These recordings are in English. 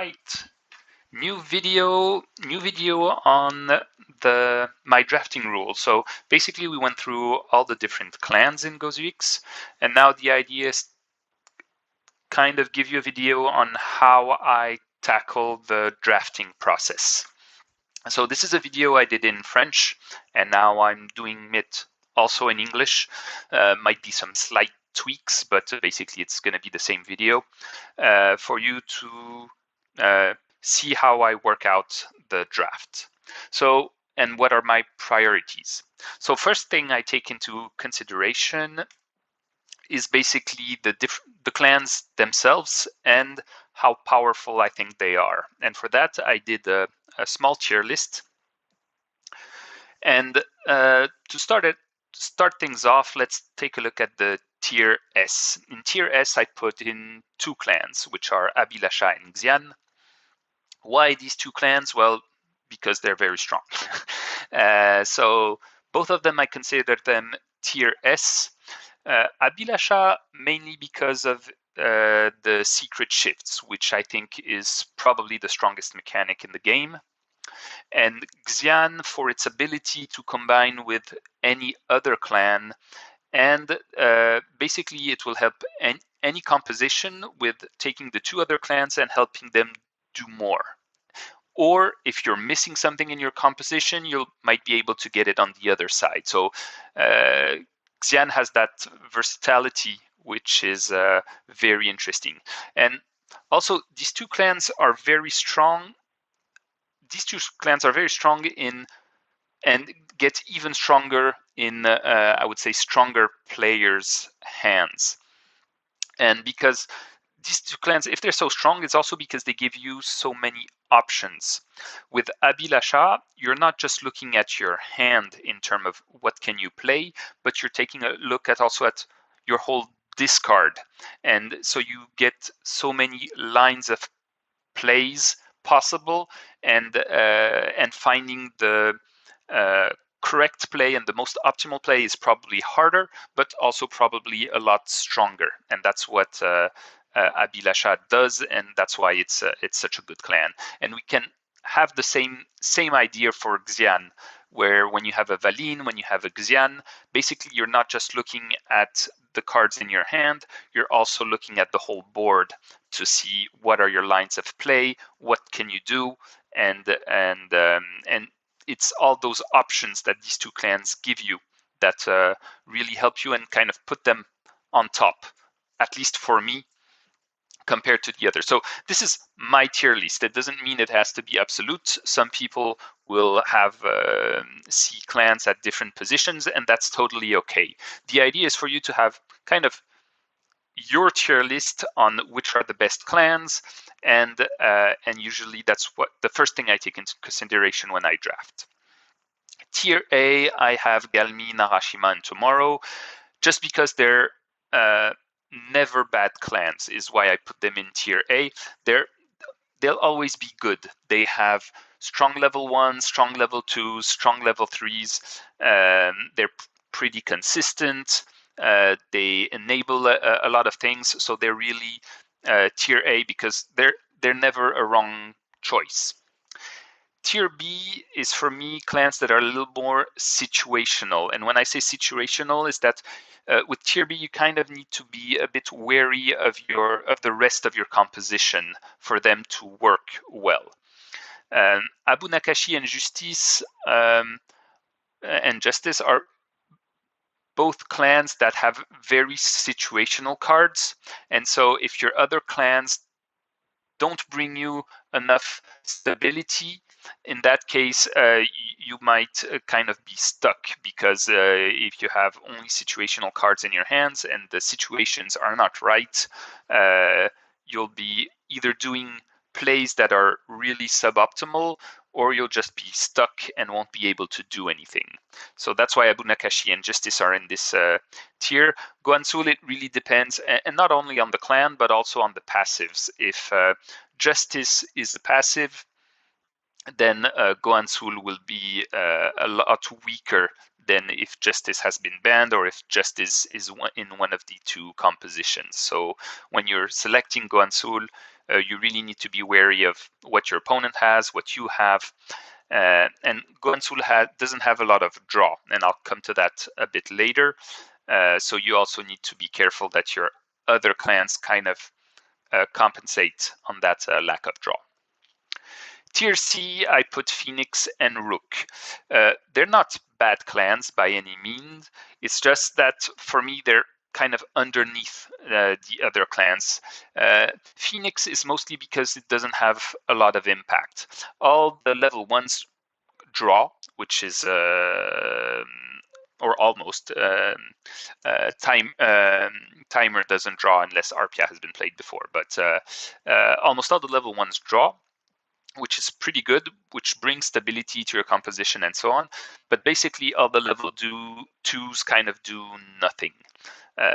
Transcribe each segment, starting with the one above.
right, new video on my drafting rule. So basically we went through all the different clans in GosuX, and now the idea is kind of give you a video on how I tackle the drafting process. So this is a video I did in French, and now I'm doing it also in English. Might be some slight tweaks, but basically it's going to be the same video for you to see how I work out the draft. So, and what are my priorities? So first thing I take into consideration is basically the clans themselves and how powerful I think they are. And for that, I did a small tier list. And to start things off, let's take a look at the tier S. In tier S, I put in two clans, which are Abilasha and Xian. Why these two clans? Well, because they're very strong. So both of them, I consider them tier S. Abilasha mainly because of the secret shifts, which I think is probably the strongest mechanic in the game. And Xian for its ability to combine with any other clan, and basically it will help any composition with taking the two other clans and helping them do more. Or if you're missing something in your composition, you might be able to get it on the other side. So Xian has that versatility, which is very interesting. And also, these two clans are very strong. These two clans are very strong in, and get even stronger in, I would say, stronger players' hands. And because these two clans, if they're so strong, it's also because they give you so many options. With Abilasha, you're not just looking at your hand in terms of what can you play, but you're taking a look at also at your whole discard. And so you get so many lines of plays possible, and finding the correct play and the most optimal play is probably harder, but also probably a lot stronger. And that's what Abilasha does, and that's why it's such a good clan. And we can have the same idea for Xian, where when you have a Valine, when you have a Xian, basically you're not just looking at the cards in your hand, you're also looking at the whole board to see what are your lines of play, what can you do, and it's all those options that these two clans give you that really help you and kind of put them on top, at least for me, compared to the other. So this is my tier list. It doesn't mean it has to be absolute. Some people will have see clans at different positions, and that's totally okay. The idea is for you to have kind of your tier list on which are the best clans, and usually that's what the first thing I take into consideration when I draft. Tier A, I have Galmi, Narashima, and Tomorrow, just because they're never bad clans is why I put them in tier A. They'll always be good. They have strong level 1s, strong level 2s, strong level 3s. They're pretty consistent. They enable a lot of things, so they're really tier A because they're never a wrong choice. Tier B is for me clans that are a little more situational, and when I say situational, is that with tier B you kind of need to be a bit wary of the rest of your composition for them to work well. Abu Nakashi and Justice and Justice are both clans that have very situational cards, and so if your other clans don't bring you enough stability, in that case, you might kind of be stuck, because if you have only situational cards in your hands and the situations are not right, you'll be either doing plays that are really suboptimal, or you'll just be stuck and won't be able to do anything. So that's why Abu Nakashi and Justice are in this tier. Goansul, it really depends, and not only on the clan, but also on the passives. If Justice is the passive, then Goansul will be a lot weaker than if Justice has been banned, or if Justice is in one of the two compositions. So when you're selecting Goansul, You really need to be wary of what your opponent has, what you have. And Guansul doesn't have a lot of draw, and I'll come to that a bit later. So you also need to be careful that your other clans kind of compensate on that lack of draw. Tier C, I put Phoenix and Rook. They're not bad clans by any means. It's just that for me, they're kind of underneath the other clans. Phoenix is mostly because it doesn't have a lot of impact. All the level 1s draw, which is or almost timer doesn't draw unless Arpia has been played before, but almost all the level 1s draw, which is pretty good, which brings stability to your composition and so on. But basically all the level 2s kind of do nothing.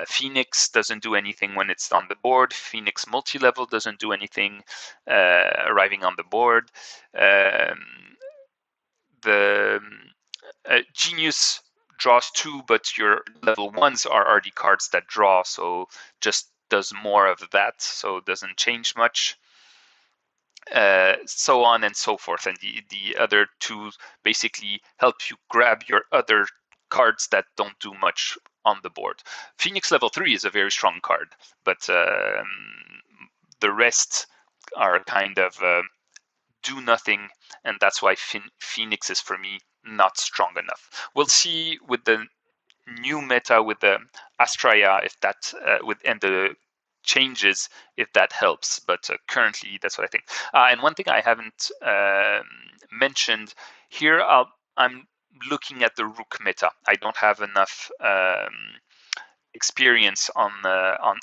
Phoenix doesn't do anything when it's on the board. Phoenix multi-level doesn't do anything arriving on the board. The Genius draws 2, but your level 1s are already cards that draw, so just does more of that, so it doesn't change much. So on and so forth. And the other 2 basically help you grab your other cards that don't do much on the board. Phoenix level 3 is a very strong card, but the rest are kind of do nothing, and that's why Phoenix is for me not strong enough. We'll see with the new meta with the Astraea if that and the changes if that helps, but currently that's what I think. And one thing I haven't mentioned here, I'm looking at the Rook meta. I don't have enough experience on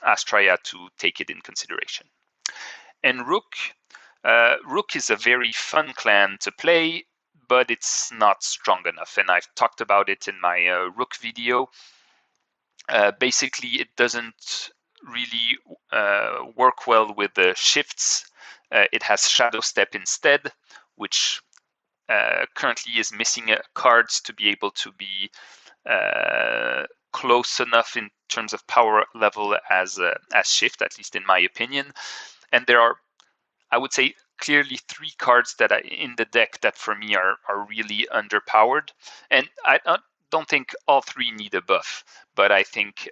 Astraea to take it in consideration. And Rook is a very fun clan to play, but it's not strong enough, and I've talked about it in my Rook video. Basically, it doesn't really work well with the shifts. It has Shadow Step instead, which currently is missing cards to be able to be close enough in terms of power level as Shift, at least in my opinion. And there are, I would say, clearly 3 cards that are in the deck that for me are really underpowered. And I don't think all 3 need a buff, but I think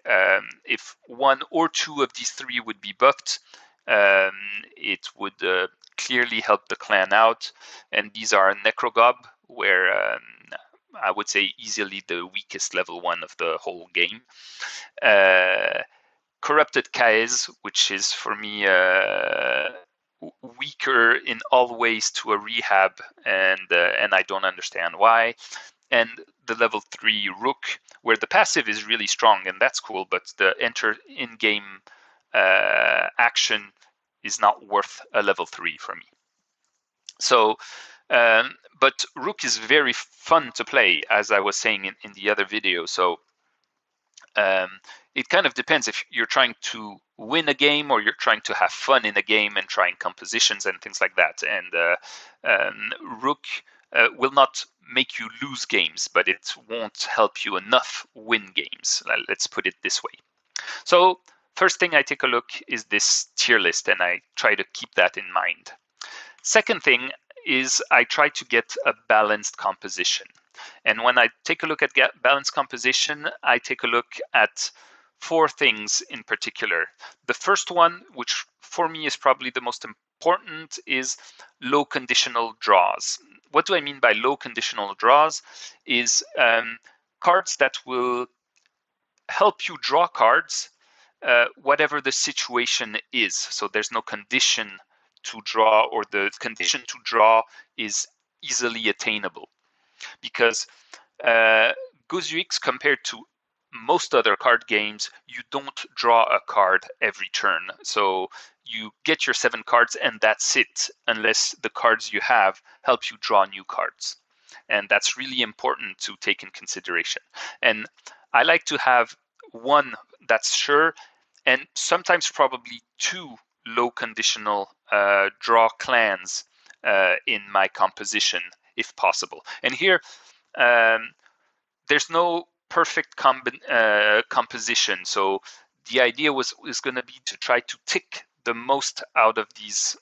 if 1 or 2 of these 3 would be buffed, it would clearly help the clan out. And these are Necrogob, where I would say easily the weakest level 1 of the whole game. Corrupted Kaez, which is for me weaker in all ways to a rehab, and I don't understand why. And the level 3 Rook, where the passive is really strong, and that's cool, but the enter in-game action is not worth a level 3 for me. So, but Rook is very fun to play, as I was saying in the other video. So it kind of depends if you're trying to win a game or you're trying to have fun in a game and trying compositions and things like that. And Rook will not make you lose games, but it won't help you enough win games. Let's put it this way. So first thing I take a look is this tier list, and I try to keep that in mind. Second thing is I try to get a balanced composition. And when I take a look at balanced composition, I take a look at 4 things in particular. The first one, which for me is probably the most important, is low conditional draws. What do I mean by low conditional draws? Is cards that will help you draw cards whatever the situation is. So there's no condition to draw, or the condition to draw is easily attainable. Because GosuX, compared to most other card games, you don't draw a card every turn. So you get your 7 cards and that's it, unless the cards you have help you draw new cards. And that's really important to take in consideration. And I like to have 1 that's sure, and sometimes probably 2 low conditional draw clans in my composition, if possible. And here, there's no perfect composition. So the idea was going to be to try to tick the most out of these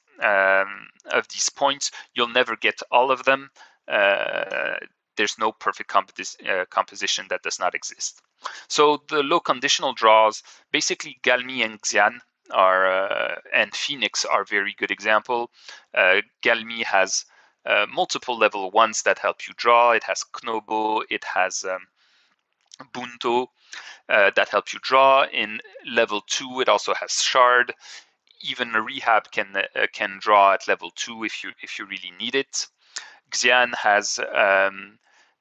points. You'll never get all of them. There's no perfect composition that does not exist. So the low conditional draws, basically Galmi and Xian and Phoenix are very good example. Galmi has multiple level 1s that help you draw. It has Knobo, it has Bunto that help you draw. In level 2, it also has Shard. Even a Rehab can draw at level 2 if you really need it. Xian has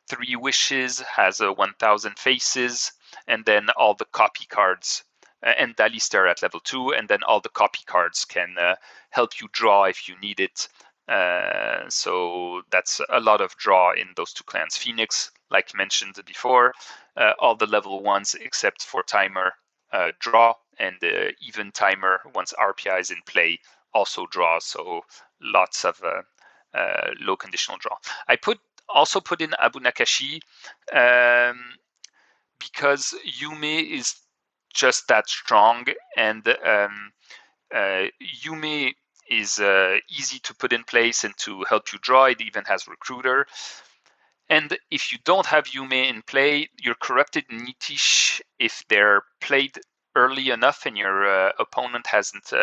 3 wishes, has 1,000 faces, and then all the copy cards. And Dalister at level 2, and then all the copy cards can help you draw if you need it. So that's a lot of draw in those 2 clans. Phoenix, like mentioned before, all the level 1s except for Timer draw, and even Timer, once RPI is in play, also draws. So lots of low conditional draw. I also put in Abu Nakashi because Yume is just that strong, and Yume is easy to put in place and to help you draw. It even has Recruiter. And if you don't have Yume in play, your Corrupted Nitish, if they're played early enough and your opponent hasn't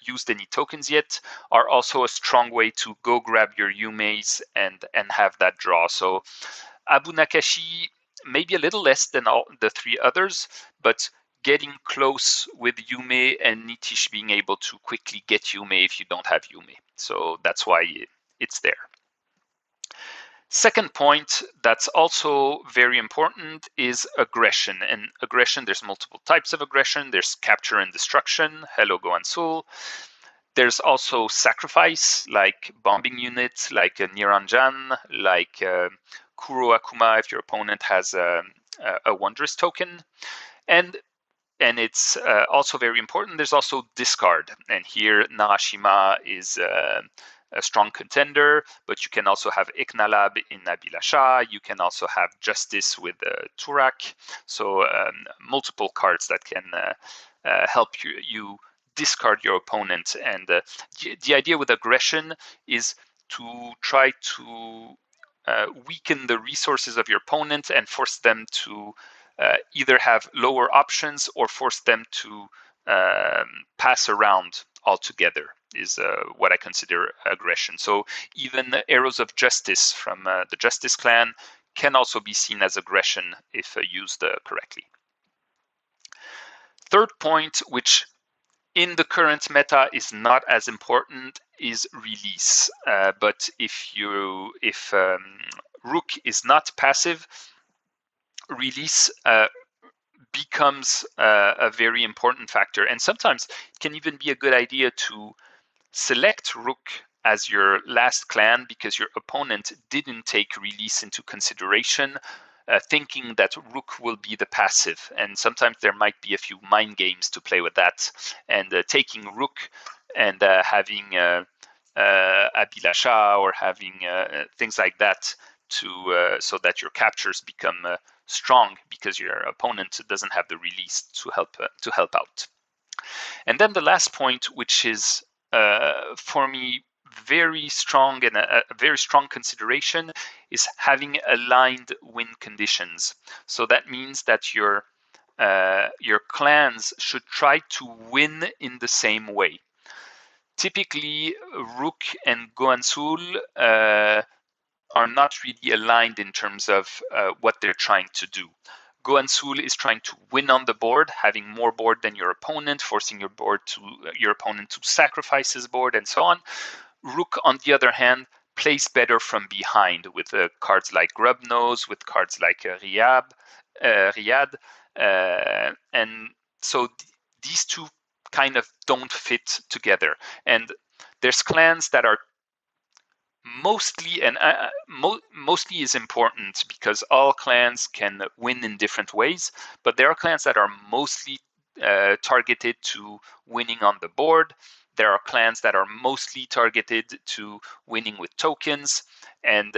used any tokens yet, are also a strong way to go grab your Yumeis and have that draw. So Abu Nakashi, maybe a little less than all the 3 others, but getting close with Yume and Nitish being able to quickly get Yume if you don't have Yume. So that's why it's there. Second point that's also very important is aggression. And aggression, there's multiple types of aggression. There's capture and destruction. Hello, Goansul. There's also sacrifice, like bombing units, like Niranjan, like Kuro Akuma if your opponent has a Wondrous token. And it's also very important, there's also discard. And here Narashima is a strong contender, but you can also have Iknalab in Nabila Shah. You can also have Justice with Turak. So multiple cards that can help you discard your opponent. And the idea with aggression is to try to weaken the resources of your opponent and force them to either have lower options or force them to pass around altogether is what I consider aggression. So even Arrows of Justice from the Justice clan can also be seen as aggression if used correctly. Third point, which in the current meta is not as important, is release. But if Rook is not passive, release becomes a very important factor. And sometimes it can even be a good idea to select Rook as your last clan because your opponent didn't take release into consideration, thinking that Rook will be the passive. And sometimes there might be a few mind games to play with that. And taking Rook and having Abilasha or having things like that to so that your captures become strong because your opponent doesn't have the release to help out. And then the last point, which is for me very strong and a very strong consideration, is having aligned win conditions. So that means that your clans should try to win in the same way. Typically, Rook and Goansul are not really aligned in terms of what they're trying to do. Goansul is trying to win on the board, having more board than your opponent, forcing your opponent to sacrifice his board, and so on. Rook, on the other hand, plays better from behind with cards like Grubnose, with cards like Riyadh, and so these two kind of don't fit together. And there's clans that are mostly, and mostly is important because all clans can win in different ways, but there are clans that are mostly targeted to winning on the board. There are clans that are mostly targeted to winning with tokens, and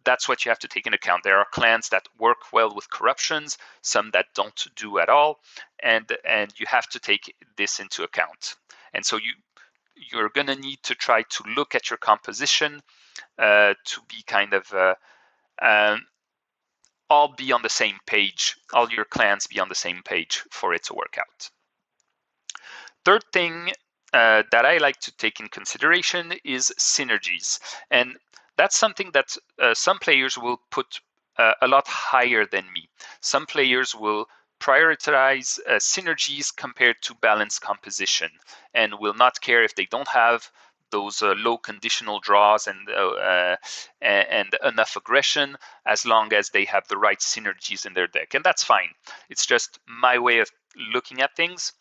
that's what you have to take into account. There are clans that work well with corruptions, some that don't do at all, and you have to take this into account. And so you're going to need to try to look at your composition to be kind of all be on the same page, all your clans be on the same page for it to work out. Third thing that I like to take in consideration is synergies. And that's something that some players will put a lot higher than me. Some players will prioritize synergies compared to balanced composition and will not care if they don't have those low conditional draws and enough aggression, as long as they have the right synergies in their deck. And that's fine. It's just my way of looking at things.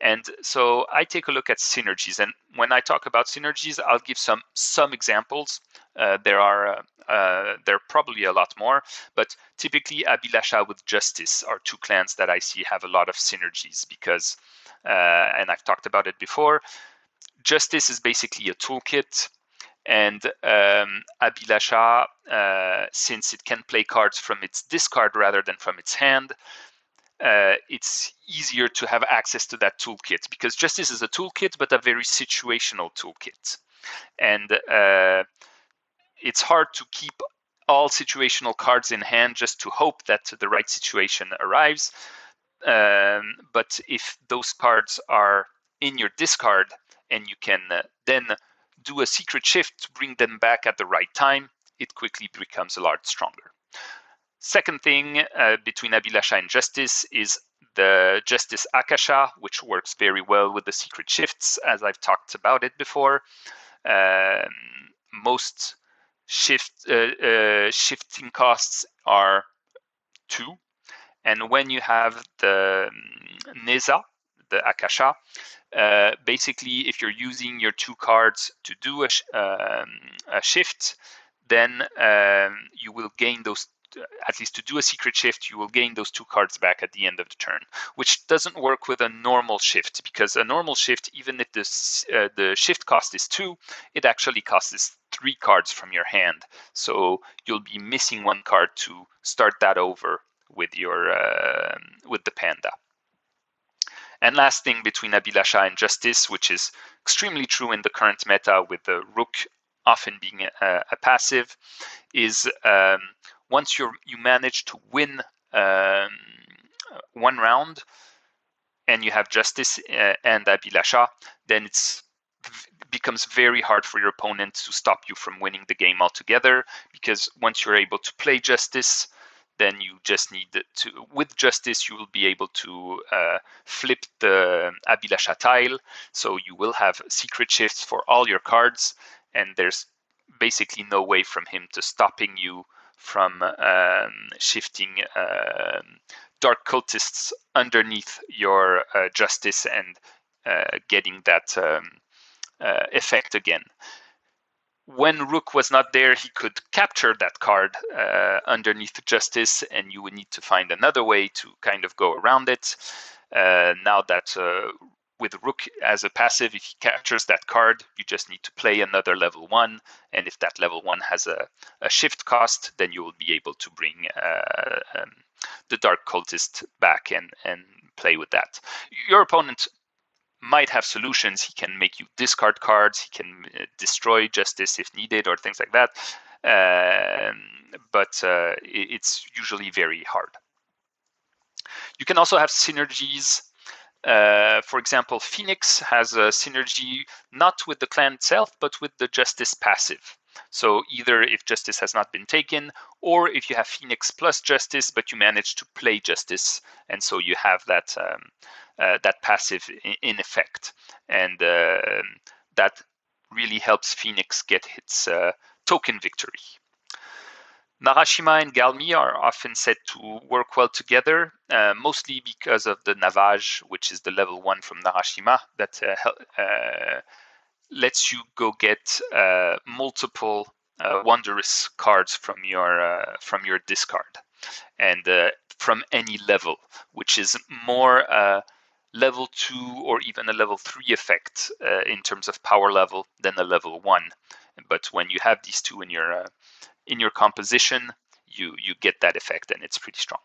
And so I take a look at synergies. And when I talk about synergies, I'll give some examples. There are probably a lot more, but typically Abilasha with Justice are two clans that I see have a lot of synergies because, and I've talked about it before, Justice is basically a toolkit, and Abilasha, since it can play cards from its discard rather than from its hand, it's easier to have access to that toolkit because Justice is a toolkit, but a very situational toolkit. And it's hard to keep all situational cards in hand just to hope that the right situation arrives. But if those cards are in your discard and you can then do a secret shift to bring them back at the right time, it quickly becomes a lot stronger. Second thing between Abilasha and Justice is the Justice Akasha, which works very well with the secret shifts, as I've talked about it before. Most shifting costs are 2. And when you have the Neza, the Akasha, basically, if you're using your 2 cards to do a shift, then you will gain those, at least to do a secret shift, you will gain those 2 cards back at the end of the turn, which doesn't work with a normal shift, because a normal shift, even if the shift cost is 2, it actually costs 3 cards from your hand. So you'll be missing 1 card to start that over with your with the panda. And last thing between Abilasha and Justice, which is extremely true in the current meta with the Rook often being a passive, is once you manage to win 1 round and you have Justice and Abilasha, then it becomes very hard for your opponent to stop you from winning the game altogether, because once you're able to play Justice, then you just need to, with Justice, you will be able to flip the Abilasha tile, so you will have secret shifts for all your cards, and there's basically no way from him to stopping you from shifting Dark Cultists underneath your Justice and getting that effect again. When Rook was not there, he could capture that card underneath Justice, and you would need to find another way to kind of go around it. Now that with Rook as a passive, if he captures that card, you just need to play another level 1, and if that level 1 has a shift cost, then you will be able to bring the Dark Cultist back and play with that. Your opponent might have solutions. He can make you discard cards, he can destroy Justice if needed, or things like that, but it's usually very hard. You can also have synergies. For example, Phoenix has a synergy not with the clan itself, but with the Justice passive. So either if Justice has not been taken, or if you have Phoenix plus Justice, but you manage to play Justice, and so you have that that passive in effect, and that really helps Phoenix get its token victory. Narashima and Galmi are often said to work well together, mostly because of the Navage, which is the level 1 from Narashima that lets you go get multiple wondrous cards from your discard, and from any level, which is more level 2 or even a level 3 effect in terms of power level than a level 1. But when you have these 2 in your composition, you get that effect, and it's pretty strong.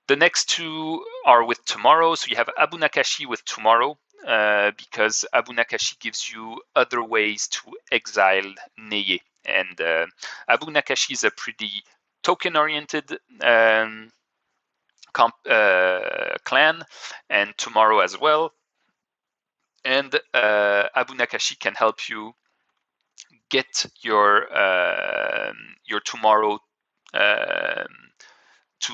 The next 2 are with Tomorrow. So you have Abu Nakashi with Tomorrow. because Abu Nakashi gives you other ways to exile Neye. And Abu Nakashi is a pretty token-oriented clan, and tomorrow as well. And Abu Nakashi can help you get your tomorrow to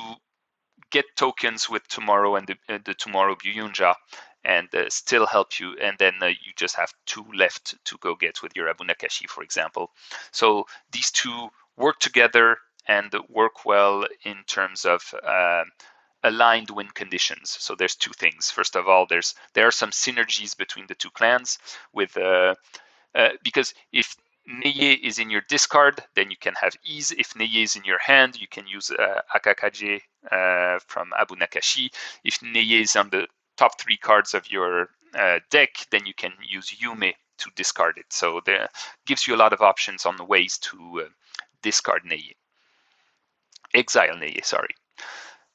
get tokens with tomorrow and the tomorrow Byunja, and still help you. And then you just have 2 left to go get with your Abu Nakashi, for example. So these 2 work together and work well in terms of aligned win conditions. So there's 2 things. First of all, there are some synergies between the 2 clans with because if Neye is in your discard, then you can have ease. If Neye is in your hand, you can use Akakaje from Abu Nakashi. If Neye is on the top 3 cards of your deck, then you can use Yume to discard it. So there gives you a lot of options on the ways to discard Neye. Exile Neye, sorry.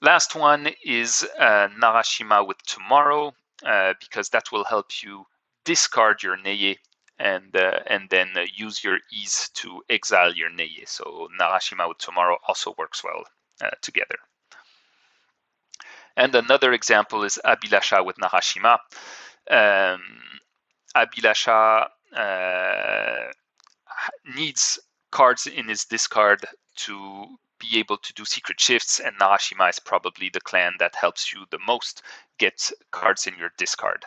Last one is Narashima with tomorrow, because that will help you discard your Neye and then use your ease to exile your Neye. So Narashima with tomorrow also works well together. And another example is Abilasha with Narashima. Abilasha needs cards in his discard to be able to do secret shifts, and Narashima is probably the clan that helps you the most get cards in your discard.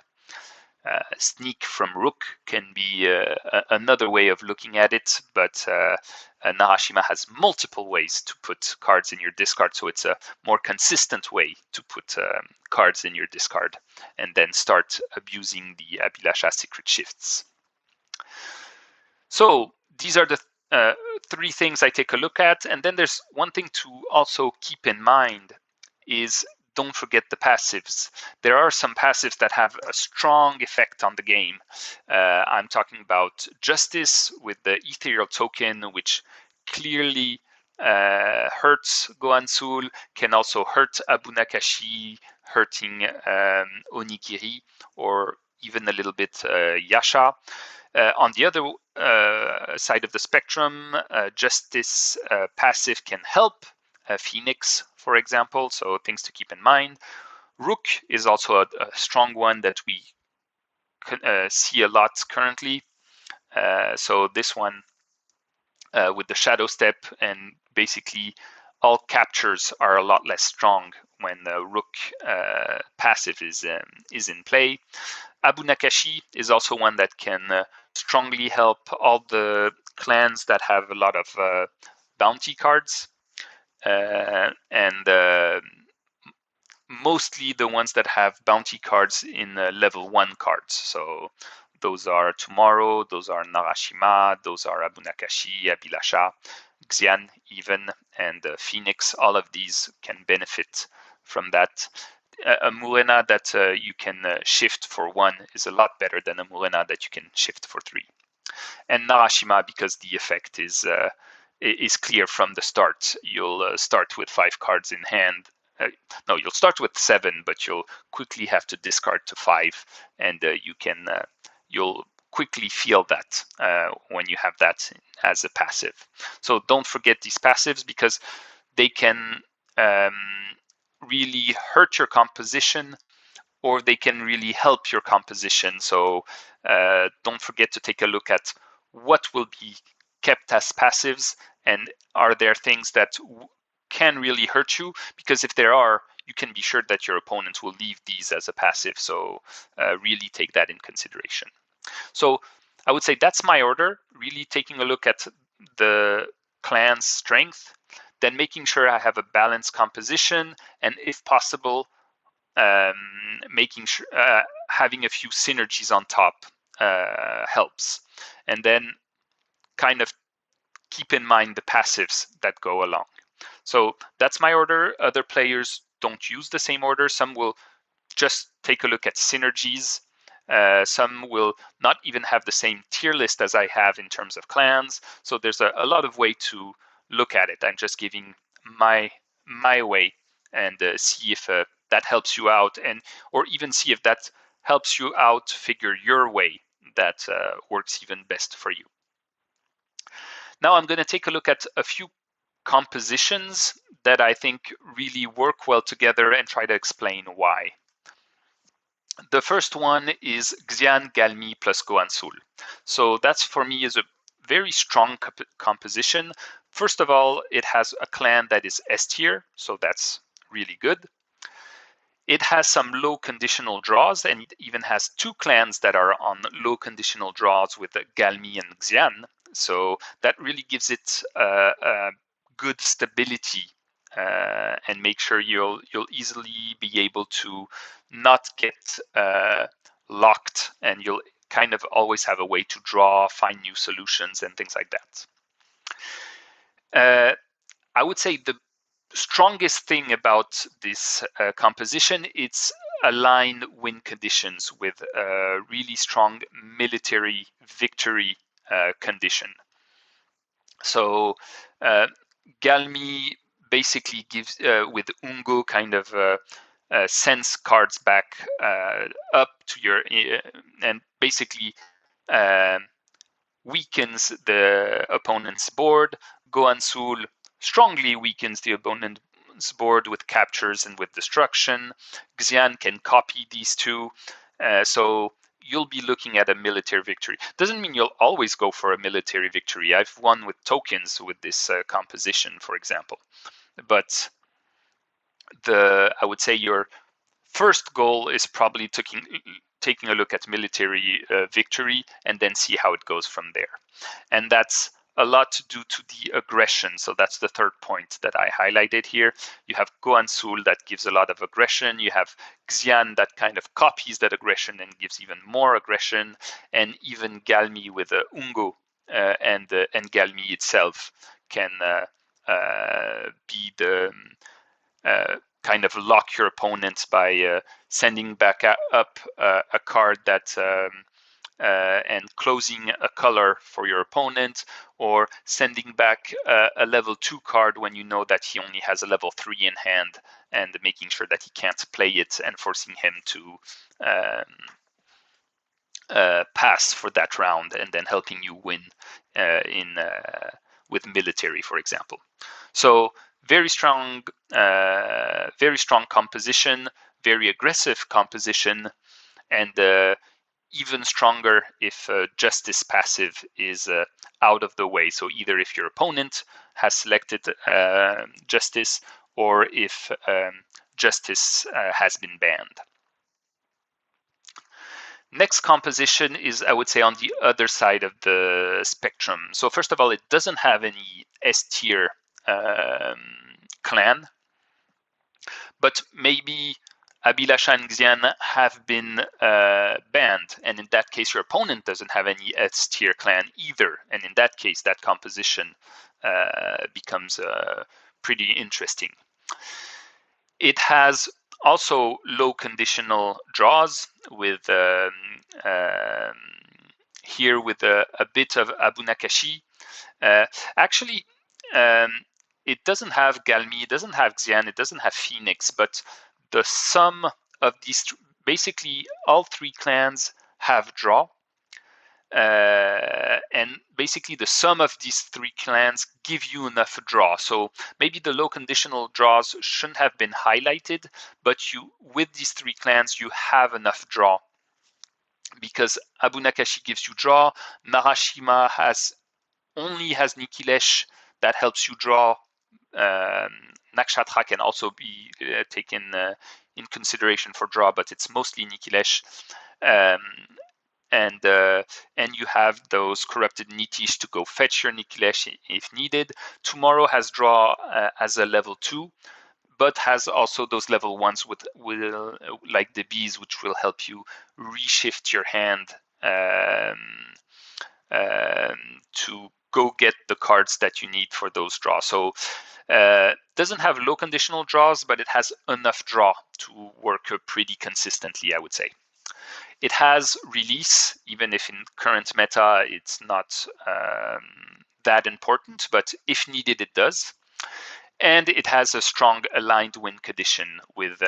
Sneak from Rook can be another way of looking at it, but Narashima has multiple ways to put cards in your discard, so it's a more consistent way to put cards in your discard and then start abusing the Abilasha secret shifts. So these are the 3 things I take a look at, and then there's one thing to also keep in mind is don't forget the passives. There are some passives that have a strong effect on the game. I'm talking about Justice with the Ethereal token, which clearly hurts Goansul, can also hurt Abu Nakashi, hurting Onigiri, or even a little bit Yasha. On the other side of the spectrum, Justice passive can help Phoenix, for example, so things to keep in mind. Rook is also a strong one that we see a lot currently. So this one with the Shadow Step, and basically all captures are a lot less strong when the Rook passive is in play. Abu Nakashi is also one that can strongly help all the clans that have a lot of bounty cards, and mostly the ones that have bounty cards in level 1 cards. So those are Tomorrow, those are Narashima, those are Abu Nakashi, Abilasha, Xian even, and Phoenix. All of these can benefit from that. A Murena that you can shift for 1 is a lot better than a Murena that you can shift for 3. And Narashima, because the effect is clear from the start. You'll start with 5 cards in hand. No, you'll start with 7, but you'll quickly have to discard to 5, and you'll quickly feel that when you have that as a passive. So don't forget these passives, because they can really hurt your composition, or they can really help your composition. So don't forget to take a look at what will be kept as passives, and are there things that can really hurt you, because if there are, you can be sure that your opponent will leave these as a passive. So really take that in consideration. So I would say that's my order, really taking a look at the clan's strength, then making sure I have a balanced composition, and if possible, making sure having a few synergies on top helps. And then kind of keep in mind the passives that go along. So that's my order. Other players don't use the same order. Some will just take a look at synergies. Some will not even have the same tier list as I have in terms of clans. So there's a lot of way to look at it. I'm just giving my way, and see if that helps you out, and or even see if that helps you out figure your way that works even best for you. Now I'm going to take a look at a few compositions that I think really work well together and try to explain why. The first one is Xian, Galmi plus Goansul. So that's for me is a very strong composition. First of all, it has a clan that is S tier, so that's really good. It has some low conditional draws, and it even has two clans that are on low conditional draws with Galmi and Xian. So that really gives it a good stability and make sure you'll easily be able to not get locked, and you'll kind of always have a way to draw, find new solutions, and things like that. I would say the strongest thing about this composition, it's aligned win conditions with a really strong military victory condition. So Galmi basically gives with Ungo kind of sends cards back up to your and basically weakens the opponent's board. Goansul strongly weakens the opponent's board with captures and with destruction. Xian can copy these two. So you'll be looking at a military victory. Doesn't mean you'll always go for a military victory. I've won with tokens with this composition, for example. But I would say your first goal is probably taking a look at military victory and then see how it goes from there. And that's a lot to do to the aggression. So that's the third point that I highlighted here. You have Goansul that gives a lot of aggression. You have Xian that kind of copies that aggression and gives even more aggression. And even Galmi with Ungo and Galmi itself can be the kind of lock your opponent by sending back up a card that and closing a color for your opponent, or sending back a level 2 card when you know that he only has a level 3 in hand, and making sure that he can't play it and forcing him to pass for that round, and then helping you win with military, for example. So very strong composition, very aggressive composition, and even stronger if justice passive is out of the way. So either if your opponent has selected justice, or if justice has been banned. Next composition is, I would say, on the other side of the spectrum. So first of all, it doesn't have any S tier clan, but maybe Abilasha and Xian have been banned, and in that case your opponent doesn't have any S tier clan either, and in that case that composition becomes pretty interesting. It has also low conditional draws with here with a bit of Abu Nakashi. Actually, it doesn't have Galmi, it doesn't have Xian, it doesn't have Phoenix, but the sum of these, basically all three clans have draw. And basically the sum of these three clans give you enough draw. So maybe the low conditional draws shouldn't have been highlighted, but with these three clans you have enough draw, because Abu Nakashi gives you draw, Marashima only has Nikilesh that helps you draw. Nakshatra can also be taken in consideration for draw, but it's mostly Nikilesh. And you have those corrupted Nitish to go fetch your Nikilesh if needed. Tomorrow has draw as a level 2, but has also those level 1s with like the bees, which will help you reshift your hand to go get the cards that you need for those draws. So doesn't have low conditional draws, but it has enough draw to work pretty consistently, I would say. It has release, even if in current meta it's not that important, but if needed it does. And it has a strong aligned win condition with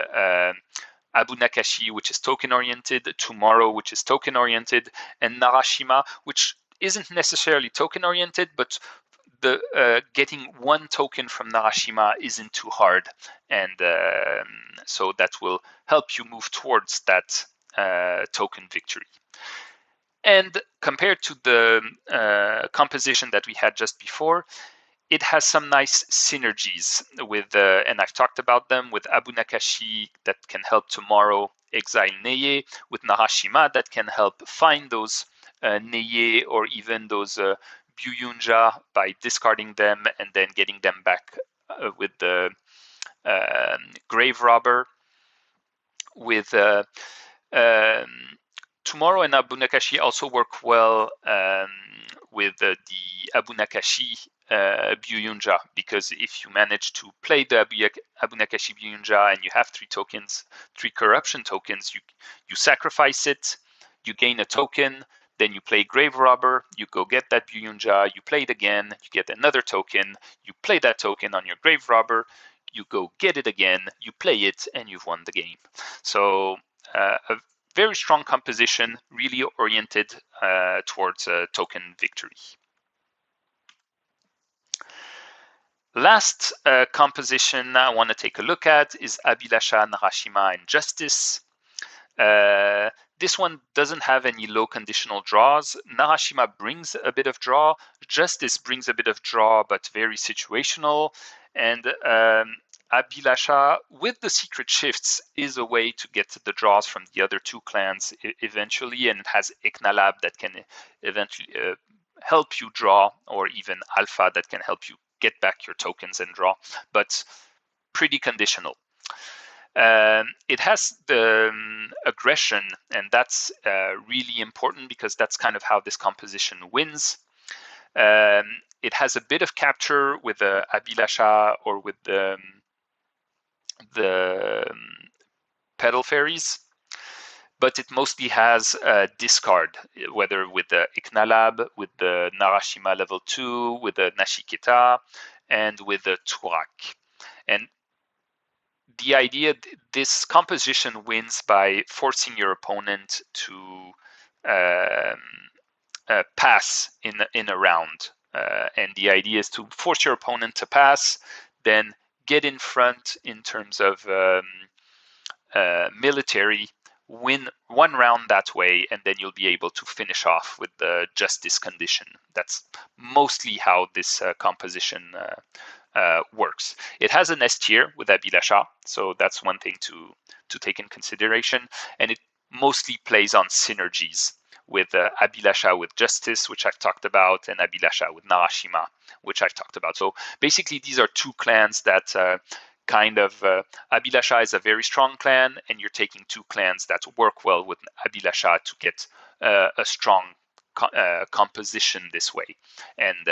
Abu Nakashi, which is token-oriented, Tomorrow, which is token-oriented, and Narashima, which isn't necessarily token-oriented, but the getting one token from Narashima isn't too hard, and so that will help you move towards that token victory. And compared to the composition that we had just before, it has some nice synergies with, and I've talked about them, with Abu Nakashi that can help Tomorrow exile Neye, with Narashima that can help find those Neye or even those Byuyunja by discarding them and then getting them back with the Grave Robber. With Tomorrow and Abu Nakashi also work well with the Abu Nakashi Byuyunja, because if you manage to play the Abu Nakashi Byuyunja and you have 3 tokens, 3 corruption tokens, you sacrifice it, you gain a token, then you play Grave Robber, you go get that Byuyunja, you play it again, you get another token, you play that token on your Grave Robber, you go get it again, you play it, and you've won the game. So a very strong composition, really oriented towards token victory. Last composition I want to take a look at is Abhilasha, Narashima, and Justice. This one doesn't have any low conditional draws. Narashima brings a bit of draw. Justice brings a bit of draw, but very situational. And Abhilasha, with the secret shifts, is a way to get the draws from the other 2 clans eventually, and it has Eknalab that can eventually help you draw, or even Alpha that can help you get back your tokens and draw, but pretty conditional. It has the aggression, and that's really important because that's kind of how this composition wins. It has a bit of capture with the Abhilasha or with the Petal Fairies, but it mostly has discard, whether with the Iknalab, with the Narashima level 2, with the Nashiketa, and with the Turak. And the idea, this composition wins by forcing your opponent to pass in a round. And the idea is to force your opponent to pass, then get in front in terms of military, win one round that way, and then you'll be able to finish off with the Justice condition. That's mostly how this composition works. It has an S tier with Abhilasha, so that's one thing to take in consideration, and it mostly plays on synergies with Abhilasha with Justice, which I've talked about, and Abhilasha with Narashima, which I've talked about. So basically these are 2 clans that Abhilasha is a very strong clan, and you're taking 2 clans that work well with Abhilasha to get a strong composition this way, and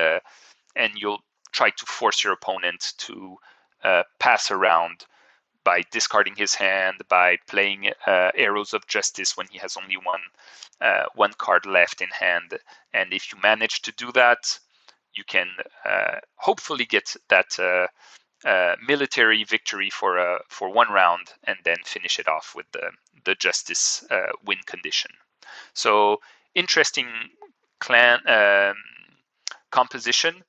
you'll try to force your opponent to pass around by discarding his hand, by playing Arrows of Justice when he has only one card left in hand. And if you manage to do that, you can hopefully get that military victory for one round, and then finish it off with the Justice win condition. So interesting clan composition,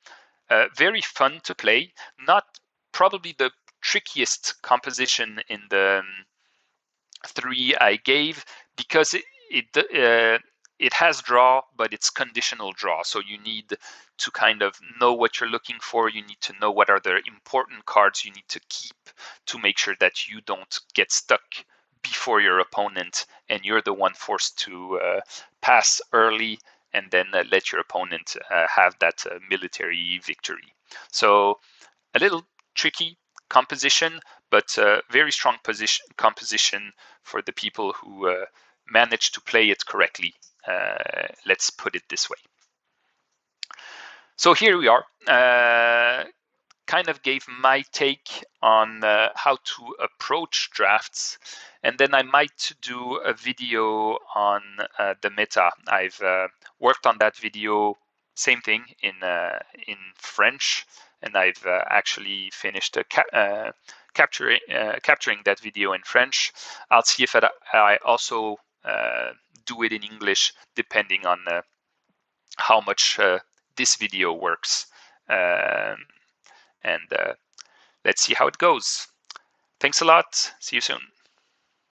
very fun to play. Not probably the trickiest composition in the 3 I gave, because it has draw, but it's conditional draw. So you need to kind of know what you're looking for. You need to know what are the important cards you need to keep to make sure that you don't get stuck before your opponent and you're the one forced to pass early and then let your opponent have that military victory. So a little tricky composition, but very strong composition for the people who manage to play it correctly. Let's put it this way. So here we are. Kind of gave my take on how to approach drafts, and then I might do a video on the meta. I've worked on that video, same thing, in French, and I've actually finished a capturing that video in French. I'll see if I also do it in English, depending on how much this video works. And let's see how it goes. Thanks a lot. See you soon.